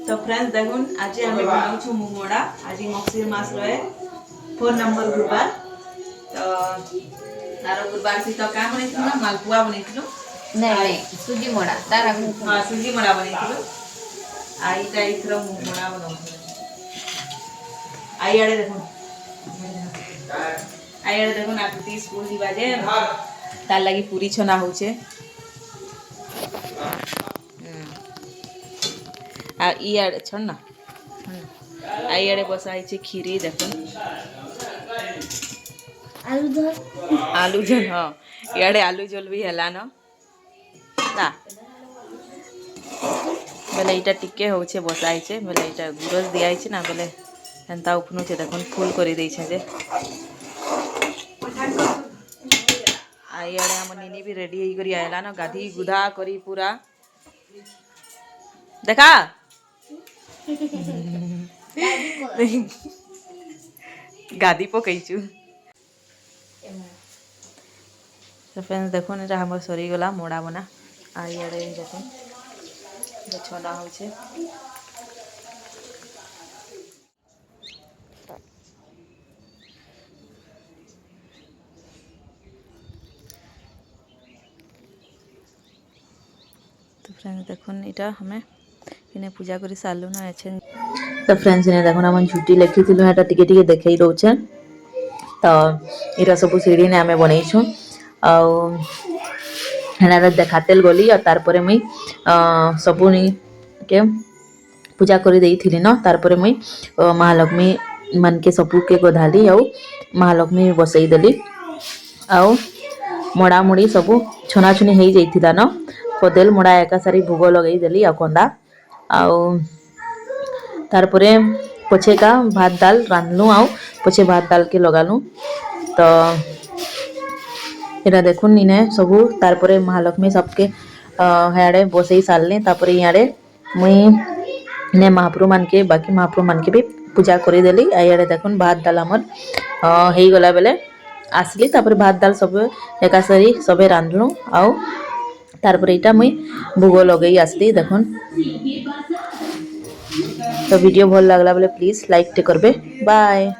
तो फ्रेंड्स देखुन आज आम बनाऊ मुगमड़ा आज मक्सिर मास रहे 4 नंबर गुरुवार तो तार गुरुवार से तो क्या बन मालपुआ बन नहीं सुजी मोड़ा तारा हाँ सुजी मड़ा बन आईटा इथर मुगमड़ा बना आईआड़े देखो आकृति स्कूल जीवा जे तार लगी पूरी छना होचे आ इयाड़े छोड़ ना आइयाड़े बसाई खीरी देखो आलू झोल हाँ इयाड़े आलू झोल भी हैला न ना बेले इटा टिके होचे बसाई बेले इटा गुरस दियाई ना बेले एंता उपनु छे देखो फुल करी देई छे जे आइयाड़े हम निनी भी रेडी होई करी आयला न गाधी गुधा करी पूरा देखा गादी पकईचु तो फ्रेंड्स देखो ना हमर सरी गला मोड़ा बना आइयाड़े देखो छना होचे तो फ्रेंड्स देखो इटा हमें इने पूजा करी सारलु ना अच्छे तो फ्रेंड्स इने देखो हम झुटी लिखी थी हेटा टिके टिके देखई दउछे तो इरा सब सीढ़ी ने हमें बनईछु आउ हेना देखातेल गली और तार परे मुई सबुनी के पूजा करी देई थिली न तार परे मुई महालक्ष्मी मन के सबु के गोधाली आउ महालक्ष्मी बसई देली आउ मोड़ा मुड़ी सबु छना छुनी हेई जाइथिला न कदेल मोड़ा एका सारी भोग लगई देली आ कंदा आउ तार परे पछे का भात दाल रांधलु आउ पछे भात दाल के लगालु तो इरा देखुन इने सबु तार परे महालक्ष्मी सबके हेड़े बसई सारले तापर इयाड़े मुई ने महाप्रभु मान के बाकी महाप्रभु मान के भी पूजा करी देली आइयाड़े देखुन भात दाल हमर हेई गला बेले आसली तापर भात दाल सब एका सारी सबे रांधलु आउ तार परे इटा मुई भोग लगई आसली देखुन तो वीडियो भल लागला बेले प्लीज लाइक टे करबे बाय।